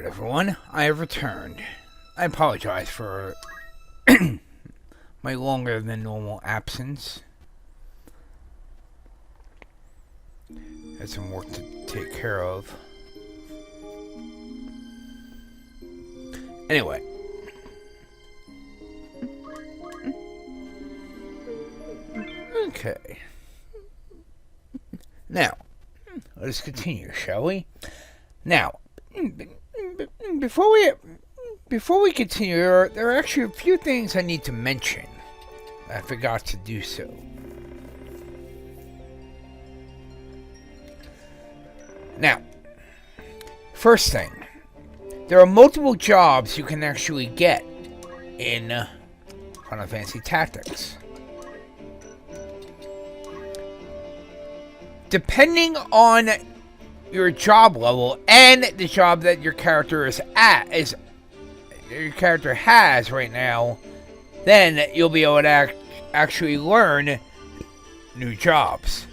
Alright everyone, I have returned. I apologize for my longer than normal absence. Had some work to take care of. Anyway. Okay. Now, let us continue, shall we? Now, before we continue, there are actually a few things I need to mention. I forgot to do so. Now, first thing, there are multiple jobs you can actually get in Final Fantasy Tactics. Depending on your job level and the job that your character is at, your character has right now, then you'll be able to actually learn new jobs.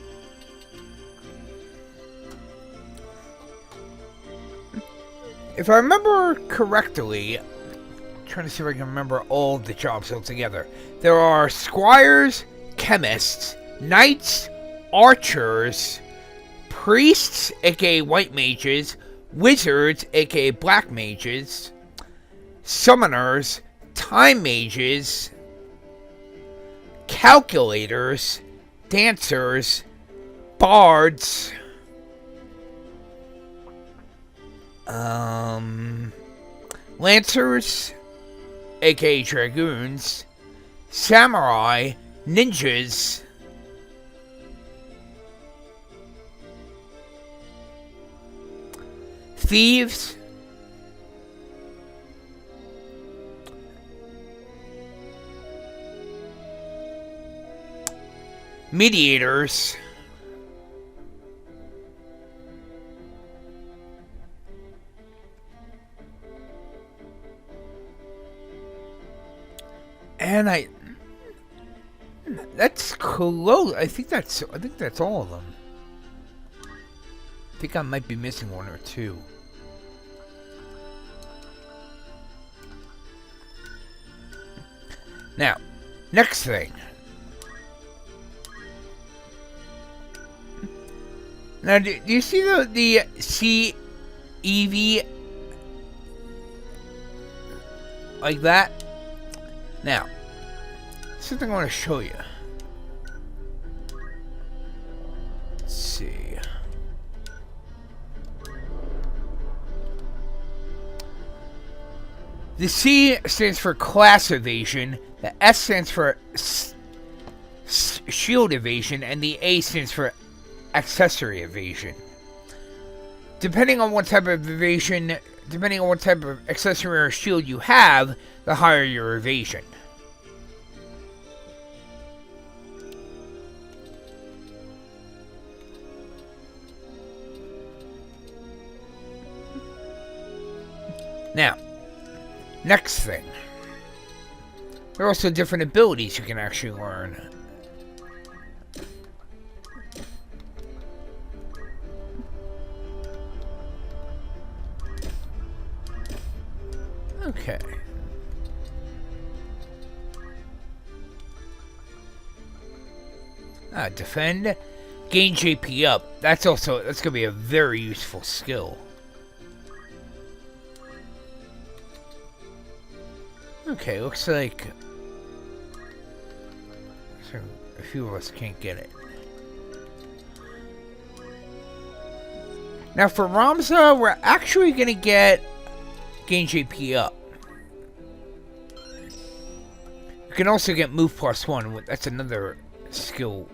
If I remember correctly, I'm trying to see if I can remember all the jobs altogether. There are squires, chemists, knights, archers, priests, aka white mages, wizards, aka black mages, summoners, time mages, calculators, dancers, bards, lancers, aka dragoons, samurai, ninjas, thieves, mediators, and that's close. I think that's all of them. I think I might be missing one or two. Now, next thing. Now, do you see the CEV like that? Now, something I want to show you. Let's see. The C stands for class evasion, the S stands for shield evasion, and the A stands for accessory evasion. Depending on what type of evasion, depending on what type of accessory or shield you have, the higher your evasion. Now, next thing. There are also different abilities you can actually learn. Okay. Defend. Gain JP up. That's gonna be a very useful skill. Okay, looks like a few of us can't get it. Now for Ramza, we're actually gonna get gain JP up. You can also get move +1. That's another skill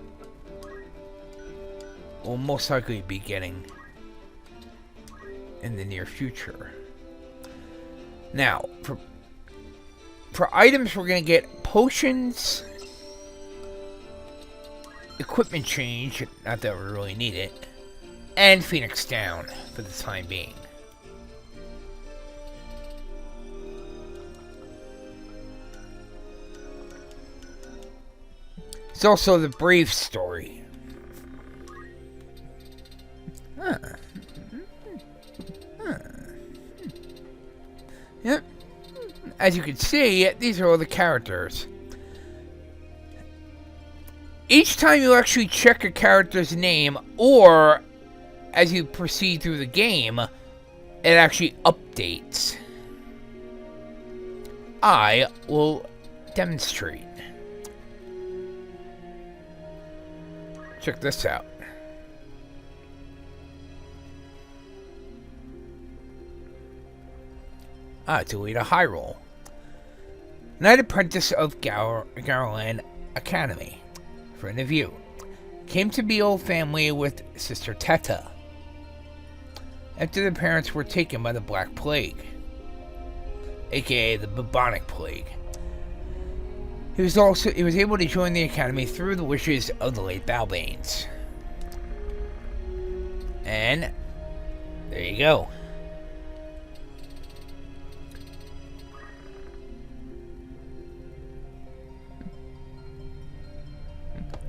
we'll most likely be getting in the near future. Now, for items, we're going to get potions, equipment change, not that we really need it, and Phoenix Down for the time being. It's also the Brave story. as you can see, these are all the characters. Each time you actually check a character's name, or as you proceed through the game, it actually updates. I will demonstrate. Check this out. Delete a high roll. Knight Apprentice of Garland Academy. Friend of you. Came to be old family with Sister Teta after the parents were taken by the Black Plague, aka the bubonic plague. He was able to join the academy through the wishes of the late Balbanes. And there you go.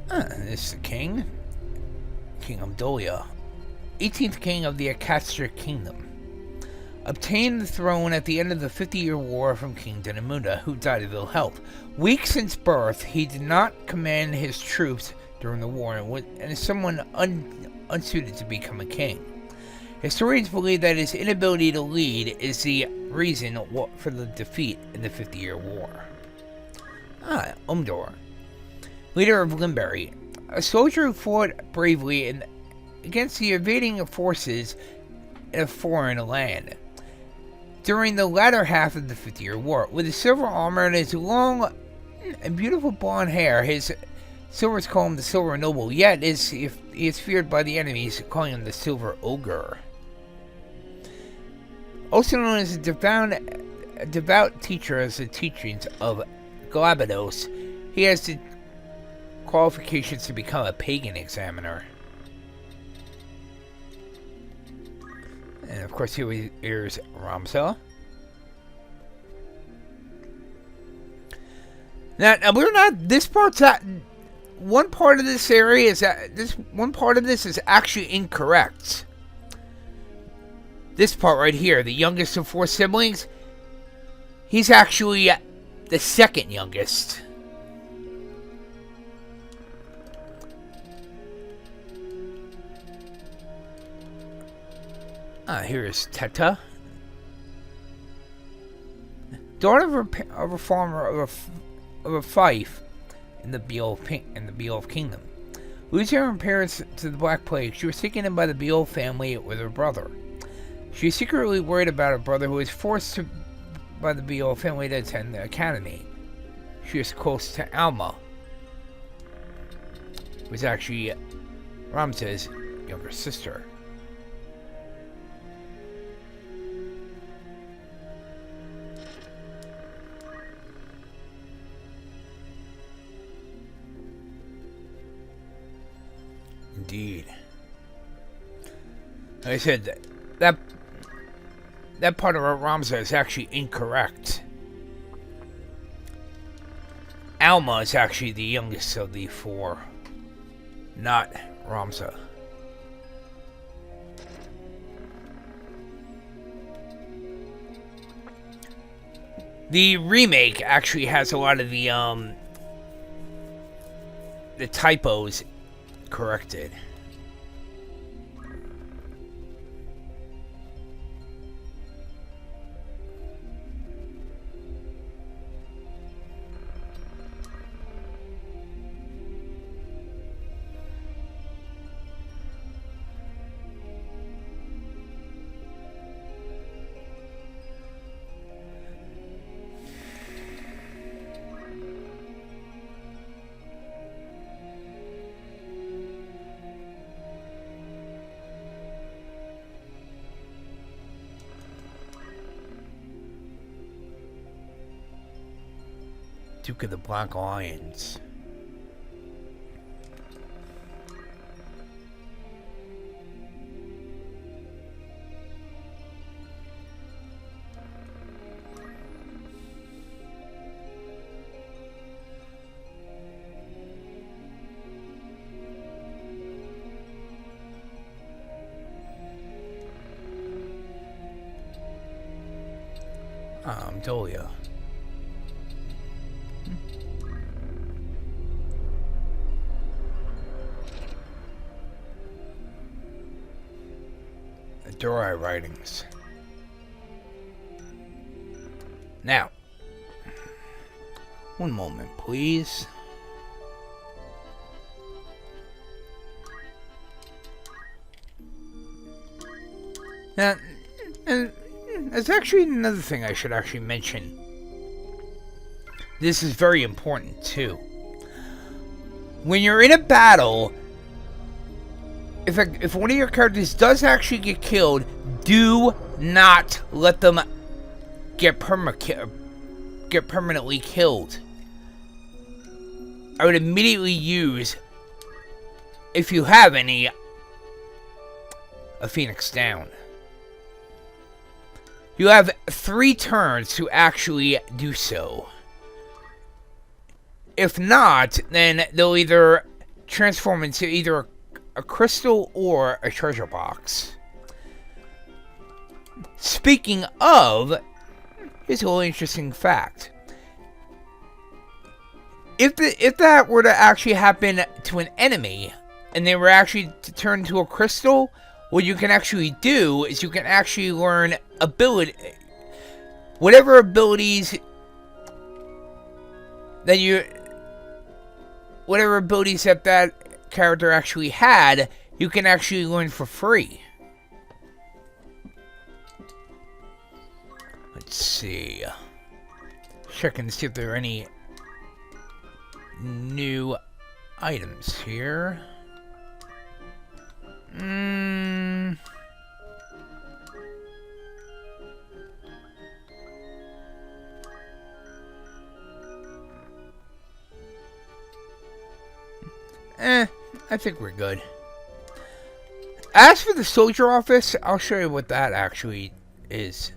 This is the king. King Amdolia, 18th king of the Akastra Kingdom. Obtained the throne at the end of the 50-year war from King Denamunda, who died of ill health. Weak since birth, he did not command his troops during the war and is someone unsuited to become a king. Historians believe that his inability to lead is the reason for the defeat in the 50-year war. Elmdor, leader of Limberry, a soldier who fought bravely against the invading forces in a foreign land during the latter half of the 50-year war. With his silver armor and his long and beautiful blonde hair, his silvers call him the Silver Noble, yet he is feared by the enemies, calling him the Silver Ogre. Also known as a devout teacher of the teachings of Galabados, he has the qualifications to become a pagan examiner. And of course, here's Ramsa. Now we're not. This part's that. One part of this area is that one part of this is actually incorrect. This part right here, the youngest of 4 siblings, he's actually the second youngest. Here is Teta, daughter of a farmer of a fief in the Beowulf Kingdom. Losing her parents to the Black Plague, she was taken in by the Beowulf family with her brother. She is secretly worried about her brother, who was forced by the Beowulf family to attend the academy. She is close to Alma, who is actually Ramsa's younger sister. Indeed. Like I said, that part of Ramsa is actually incorrect. Alma is actually the youngest of the 4, not Ramsa. The remake actually has a lot of the typos corrected. Duke of the Black Lions. Dolia. Dry writings. Now, one moment, please. Now, there's actually another thing I should actually mention. This is very important, too. When you're in a battle, if one of your characters does actually get killed, do not let them get permanently killed. I would immediately use, if you have any, a Phoenix down. You have 3 turns to actually do so. If not, then they'll either transform into either a crystal or a treasure box. Speaking of, here's a little interesting fact. If that were to actually happen to an enemy, and they were actually to turn into a crystal, what you can actually do is you can actually learn whatever abilities that character actually had, you can actually learn for free. Let's see. Checking to see if there are any new items here. I think we're good. As for the soldier office, I'll show you what that actually is.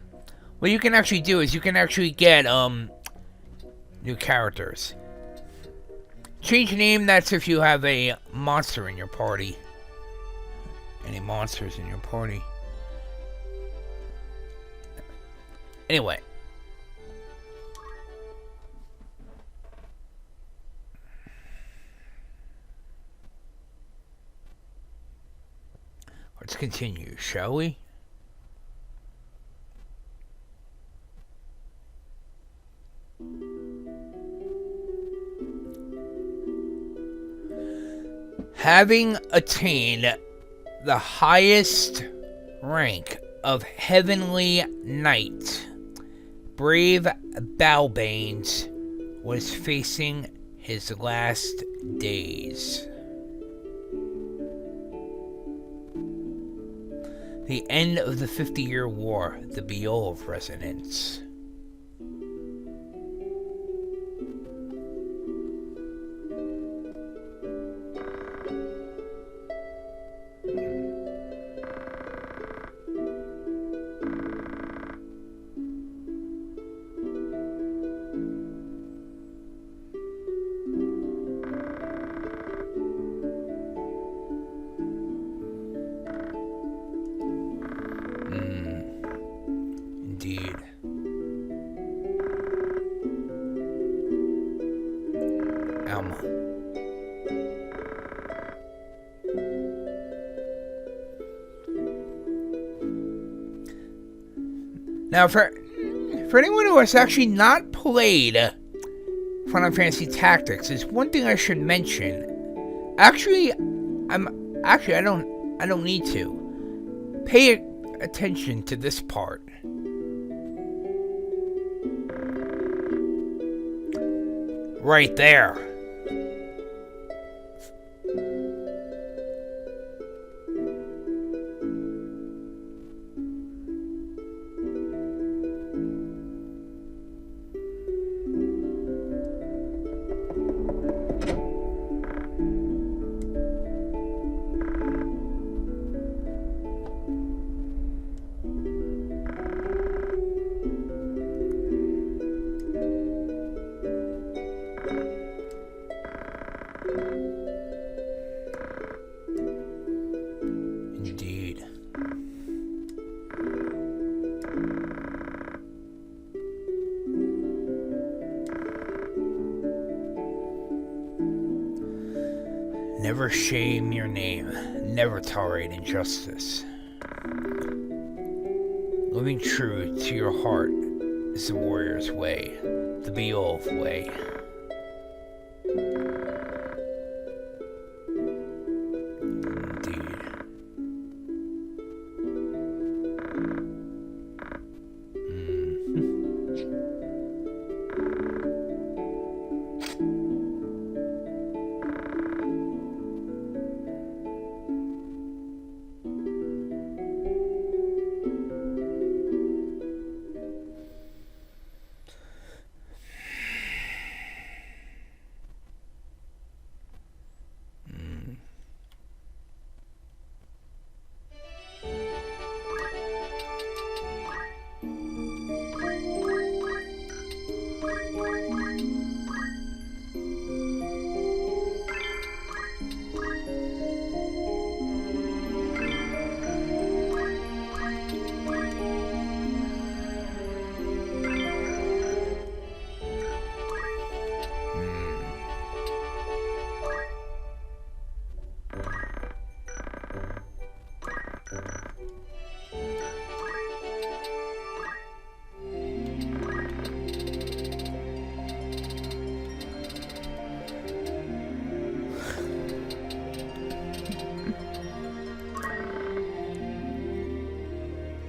What you can actually do is you can actually get new characters. Change name, that's if you have a monster in your party. Any monsters in your party. Anyway. Let's continue, shall we? Having attained the highest rank of Heavenly Knight, brave Balbanes was facing his last days. The end of the 50-Year War, the Beowulf Resonance. Indeed. Alma. Now, for anyone who has actually not played Final Fantasy Tactics, there's one thing I should mention. I don't need to. Pay attention to this part. Right there. Indeed. Never shame your name. Never tolerate injustice. Living true to your heart is the warrior's way, the Beowulf way. Indeed.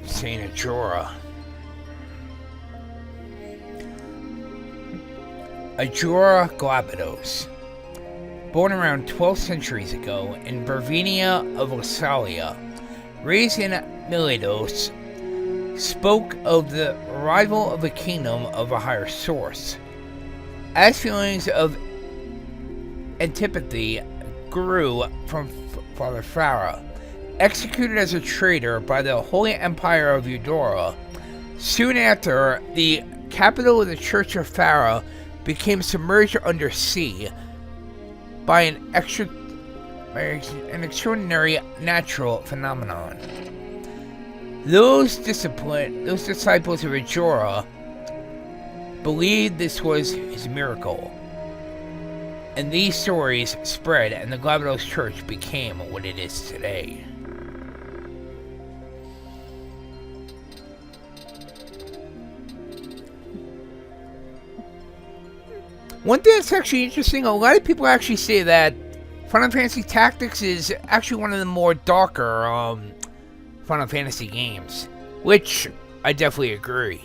Saint Ajora. Ajora Glabados. Born around 12 centuries ago in Bervenia of Lassalia, raised in Miletos, spoke of the arrival of a kingdom of a higher source. As feelings of antipathy grew from Father Farah, executed as a traitor by the Holy Empire of Eudora, soon after, the capital of the Church of Farah became submerged under sea by an extraordinary natural phenomenon. Those disciples of Ajora believed this was his miracle, and these stories spread, and the Glabados Church became what it is today. One thing that's actually interesting, a lot of people actually say that Final Fantasy Tactics is actually one of the more darker Final Fantasy games, which I definitely agree.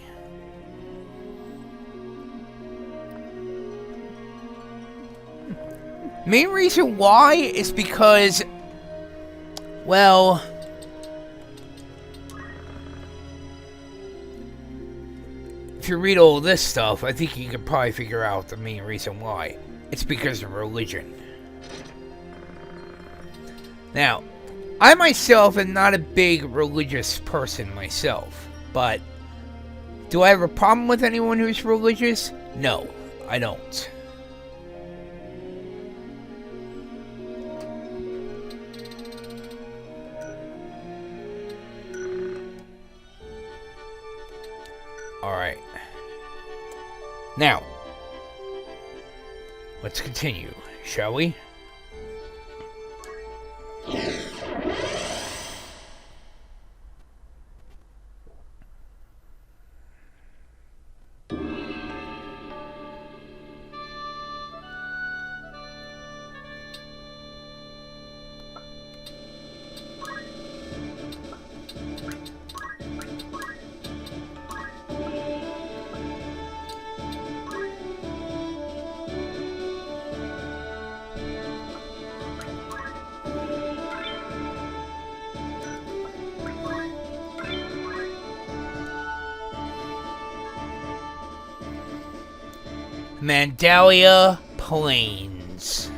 Main reason why is because, well, if you read all this stuff, I think you can probably figure out the main reason why. It's because of religion. Now, I myself am not a big religious person myself, but do I have a problem with anyone who's religious? No, I don't. Alright. Now, let's continue, shall we? Mandalia Plains.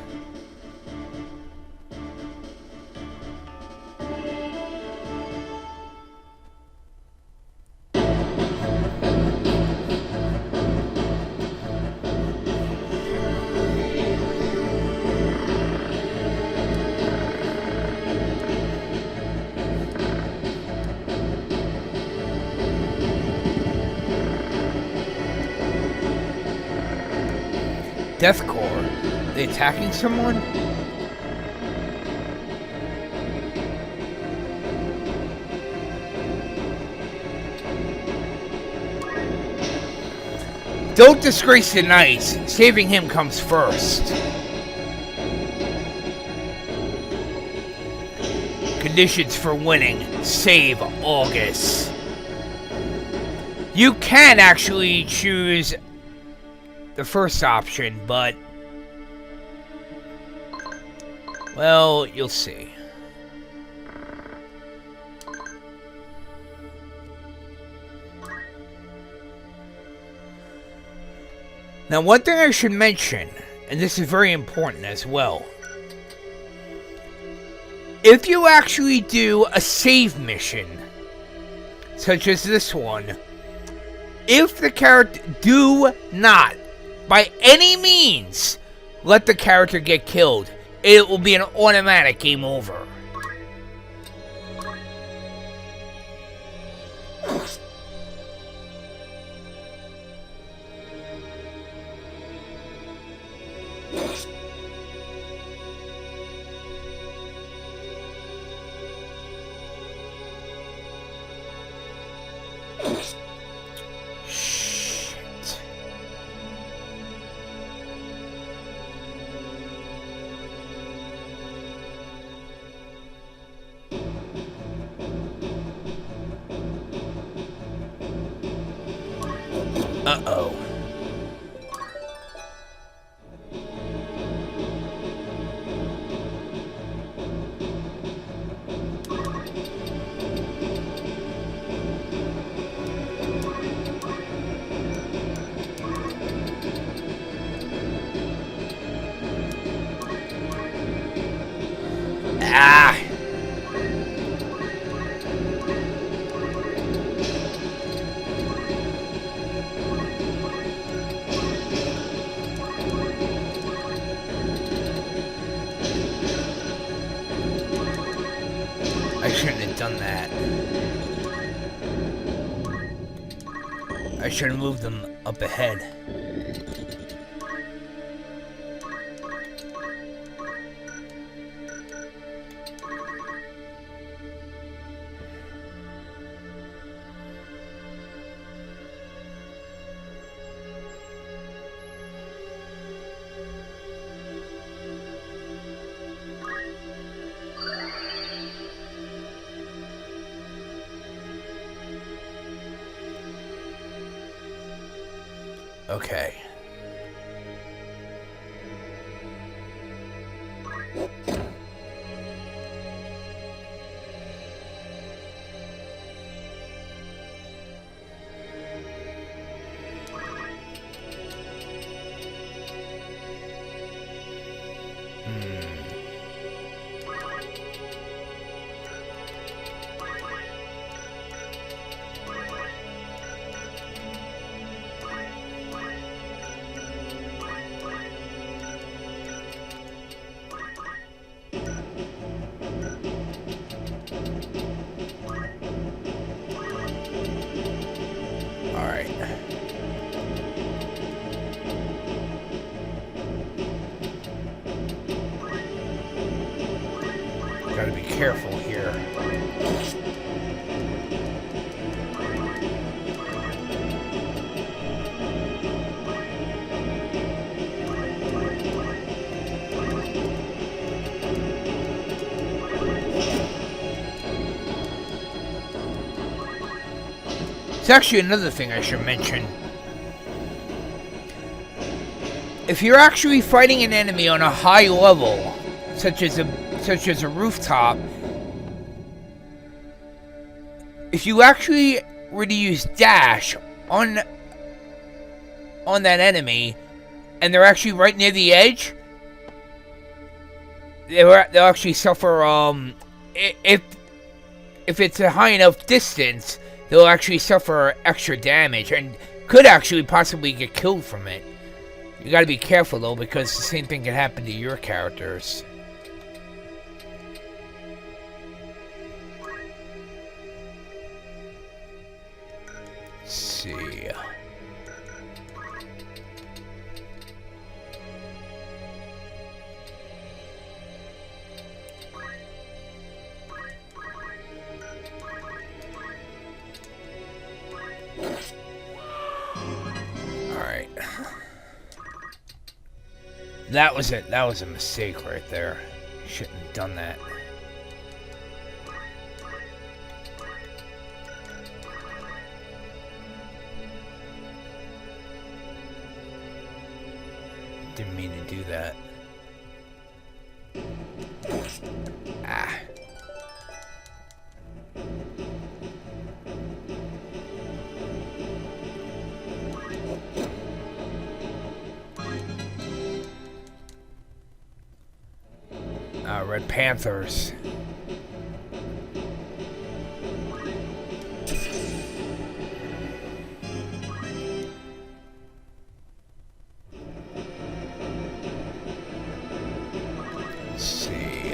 Deathcore. They attacking someone? Don't disgrace the knights. Saving him comes first. Conditions for winning. Save Algus. You can actually choose the first option, but... well, you'll see. Now, one thing I should mention, and this is very important as well. If you actually do a save mission, such as this one, if the character do not, by any means, let the character get killed, it will be an automatic game over. Uh-oh. Ah! I shouldn't have done that. I should have moved them up ahead. Okay. Gotta be careful here. It's actually another thing I should mention. If you're actually fighting an enemy on a high level, such as a rooftop, if you actually were to use dash on that enemy, and they're actually right near the edge, they'll actually suffer. If it's a high enough distance, they'll actually suffer extra damage and could actually possibly get killed from it. You gotta be careful though, because the same thing can happen to your characters. Let's see. Alright. That was it. That was a mistake right there. Shouldn't have done that. Didn't mean to do that. Ah. Red Panthers. Let's see.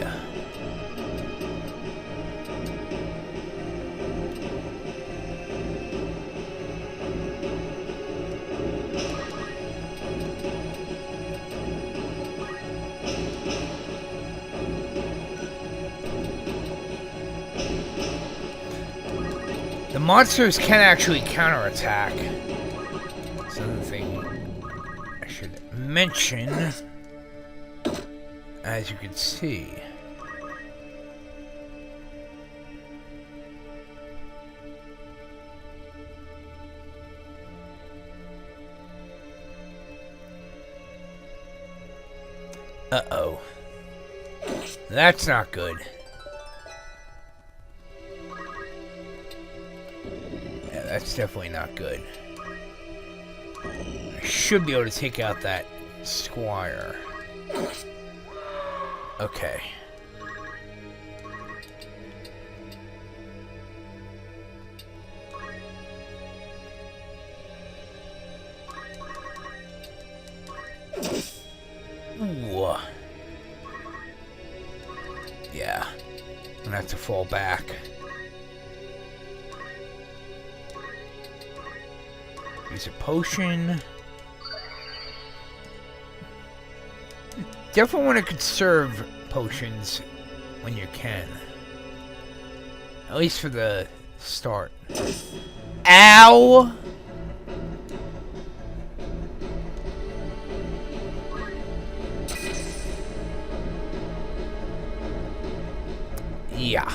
The monsters can actually counterattack. That's another thing I should mention. As you can see. Uh-oh. That's not good. That's definitely not good. I should be able to take out that squire. Okay. Ooh. Yeah. I'm gonna have to fall back. Use a potion. Definitely want to conserve potions when you can. At least for the start. Ow! Yeah.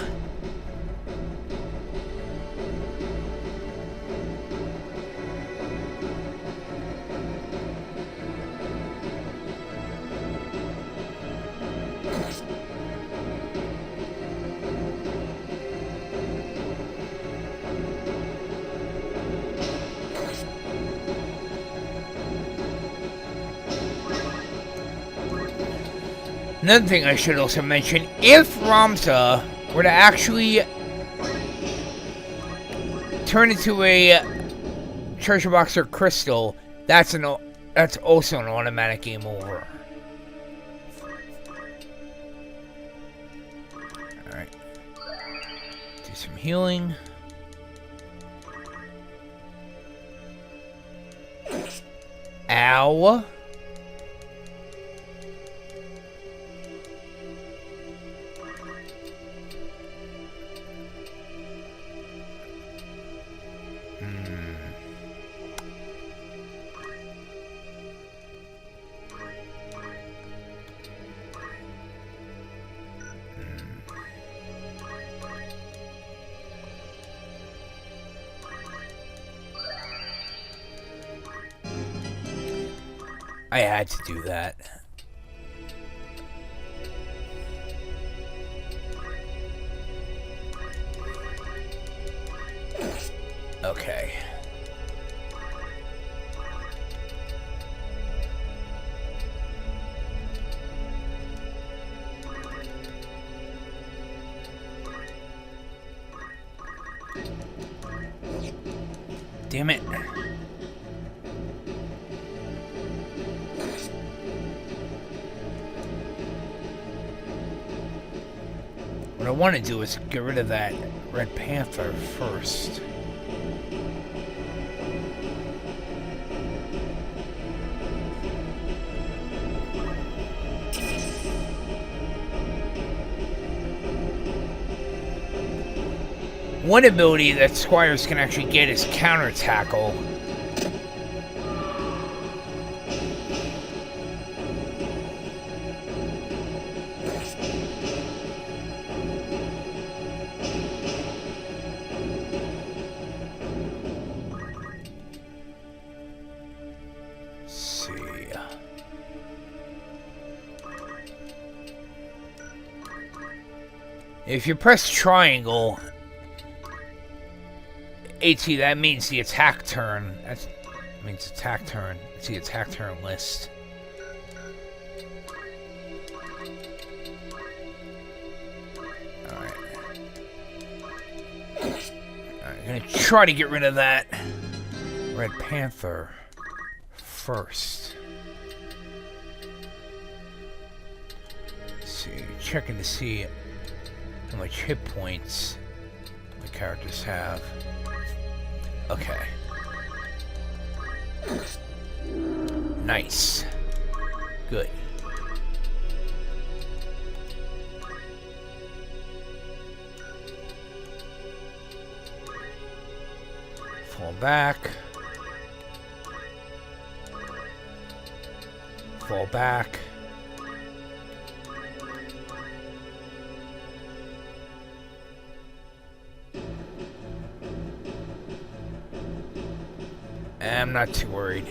Another thing I should also mention, if Ramza were to actually turn into a treasure box or crystal, that's also an automatic game over. Alright. Do some healing. Ow. I had to do that. Okay. Damn it. What I want to do is get rid of that Red Panther first. One ability that squires can actually get is counter tackle. If you press triangle, AT, that means the attack turn. That means attack turn. It's the attack turn list. Alright. I'm gonna try to get rid of that Red Panther first. Let's see, checking to see how much hit points the characters have. Okay. Nice. Good. Fall back. Fall back. I'm not too worried.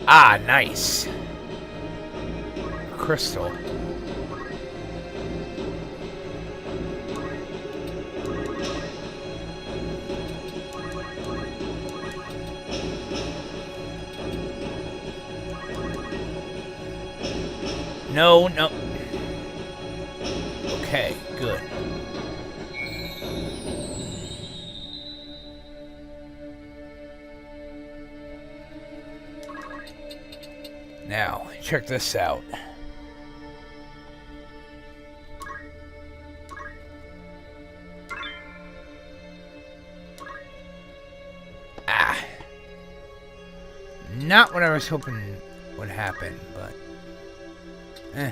Ah, nice. Crystal. No, no. Okay, good. Now, check this out. Ah. Not what I was hoping would happen, but... Eh.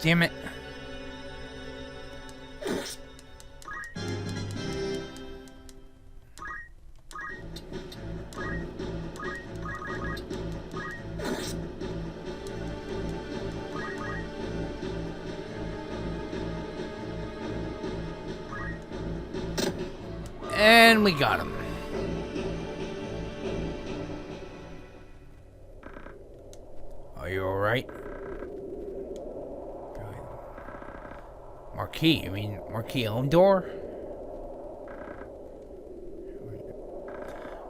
Damn it. And we got him. Are you alright? Marquis, Marquis Elmdor?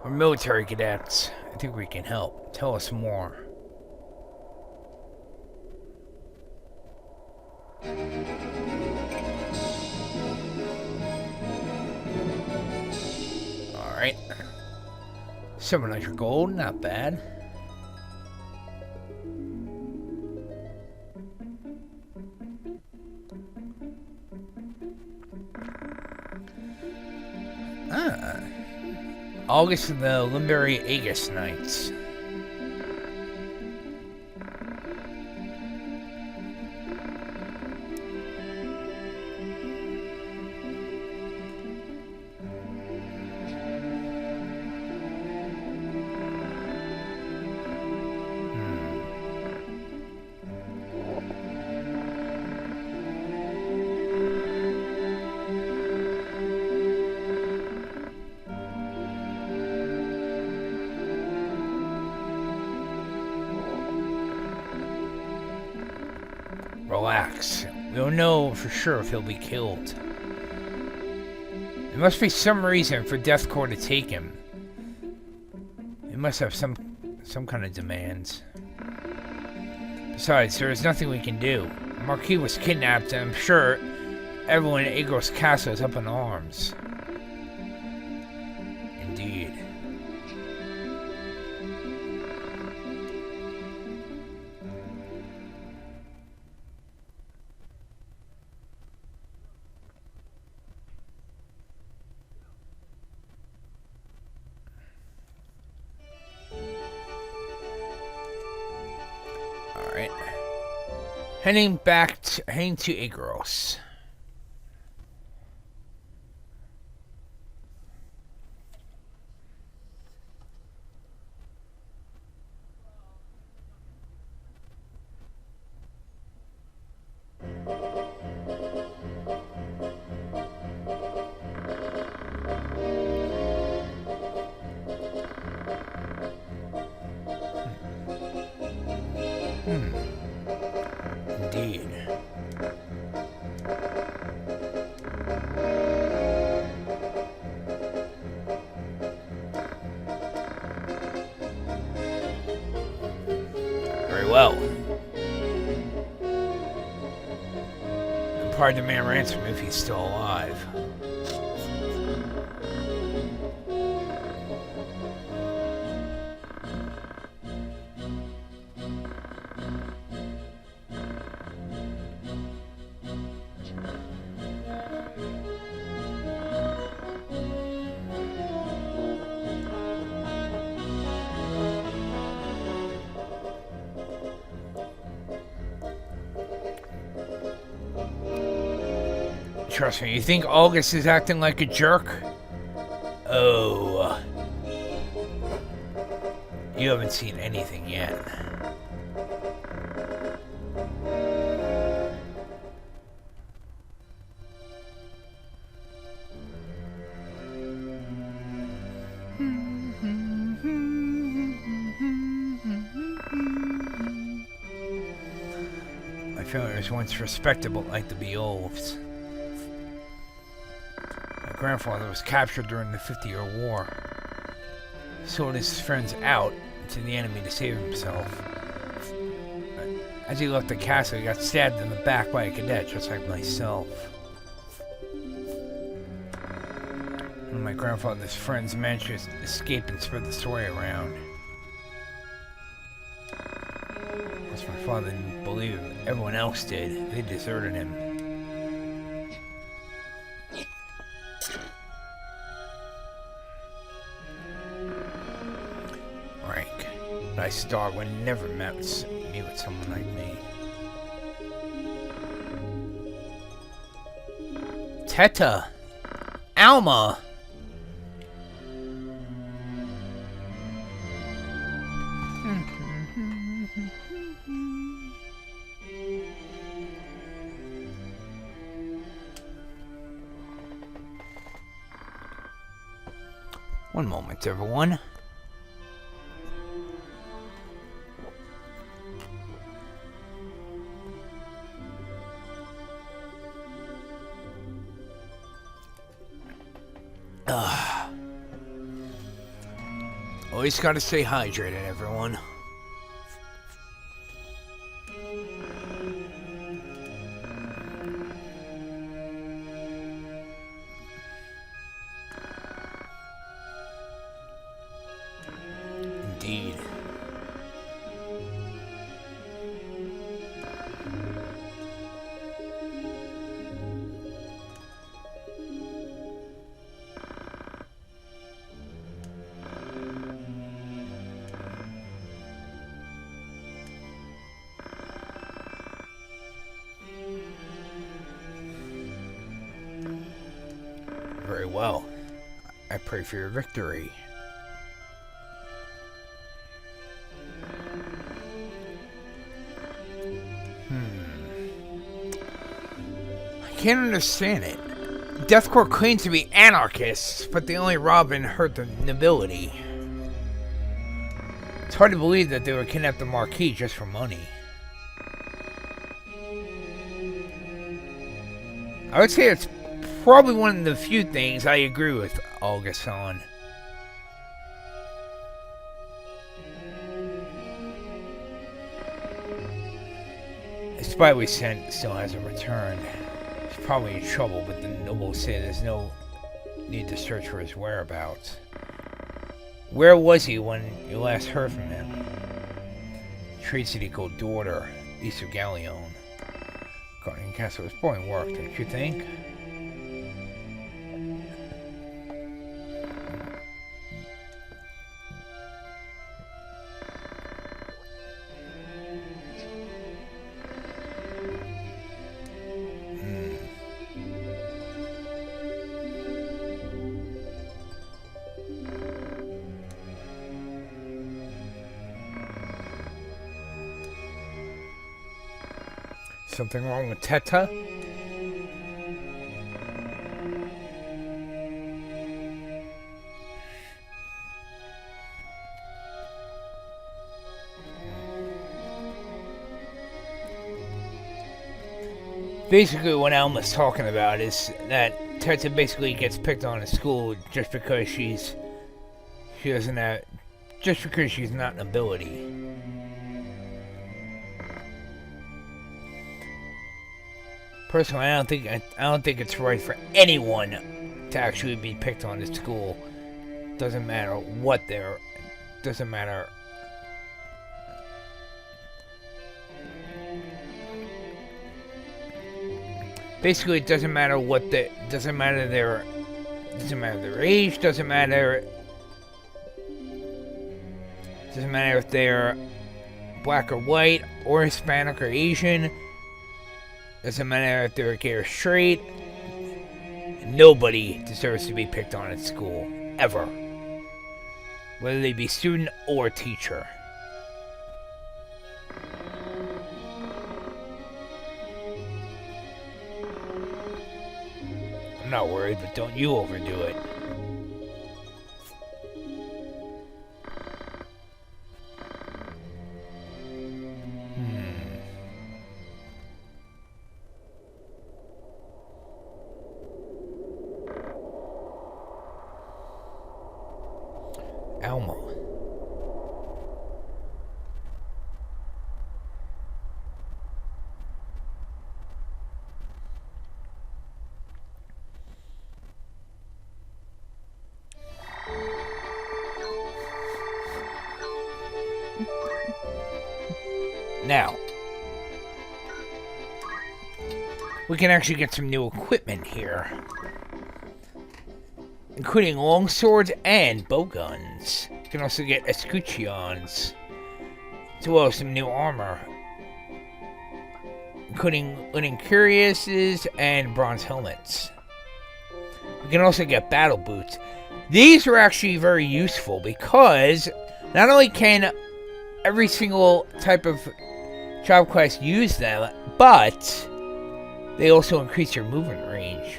We're military cadets. I think we can help. Tell us more. Alright. 700 gold, not bad. Algus of the Limberry Algus Knights. Relax. We don't know for sure if he'll be killed. There must be some reason for Deathcore to take him. It must have some kind of demands. Besides, there is nothing we can do. Marquis was kidnapped, and I'm sure everyone in Agros Castle is up in arms. Indeed. Alright. Heading to Igros. Indeed. Very well. Empire demand ransom if he's still alive. Trust me, you think Algus is acting like a jerk? Oh. You haven't seen anything yet. My family was once respectable like the Beowulfs. My grandfather was captured during the 50-Year War. Sold his friends out to the enemy to save himself. As he left the castle, he got stabbed in the back by a cadet, just like myself. One of my grandfather's friends managed to escape and spread the story around. Once my father didn't believe him, everyone else did. They deserted him. Nice dog would never meet with someone like me. Teta! Alma! One moment, everyone. Always gotta stay hydrated, everyone. Indeed. Very well. I pray for your victory. I can't understand it. Deathcore claims to be anarchists, but they only rob and hurt the nobility. It's hard to believe that they would kidnap the Marquis just for money. I would say it's probably one of the few things I agree with Algus on. The spy we sent still hasn't returned. He's probably in trouble, but the nobles say there's no need to search for his whereabouts. Where was he when you last heard from him? Trade City called Daughter, east of Galleon. Guardian Castle was boring work, don't you think? Something wrong with Teta? Basically, what Alma's talking about is that Teta basically gets picked on at school just because she's not an ability. Personally, I don't think it's right for anyone to actually be picked on at school. Doesn't matter what they're. Doesn't matter. Basically, it doesn't matter what they. Doesn't matter their age. Doesn't matter if they're black or white, or Hispanic or Asian. Doesn't matter if they're gay or straight. Nobody deserves to be picked on at school. Ever. Whether they be student or teacher. I'm not worried, but don't you overdo it. Alma. Now, we can actually get some new equipment here, including long swords and bow guns. You can also get escutcheons, as well as some new armor, including linen cuirasses and bronze helmets. We can also get battle boots. These are actually very useful because not only can every single type of job class use them, but they also increase your movement range.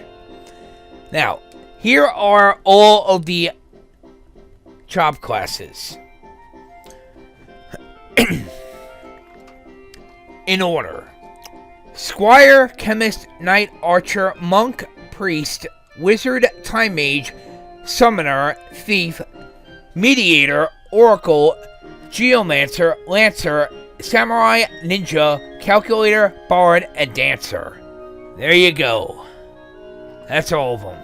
Now, here are all of the job classes. In order: Squire, Chemist, Knight, Archer, Monk, Priest, Wizard, Time Mage, Summoner, Thief, Mediator, Oracle, Geomancer, Lancer, Samurai, Ninja, Calculator, Bard, and Dancer. There you go. That's all of them.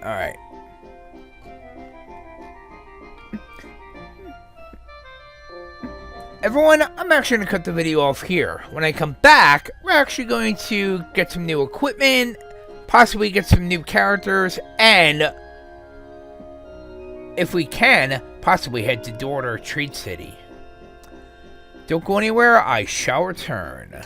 Alright. Everyone, I'm actually going to cut the video off here. When I come back, we're actually going to get some new equipment, possibly get some new characters, and if we can, possibly head to Daughter Trade City. Don't go anywhere, I shall return.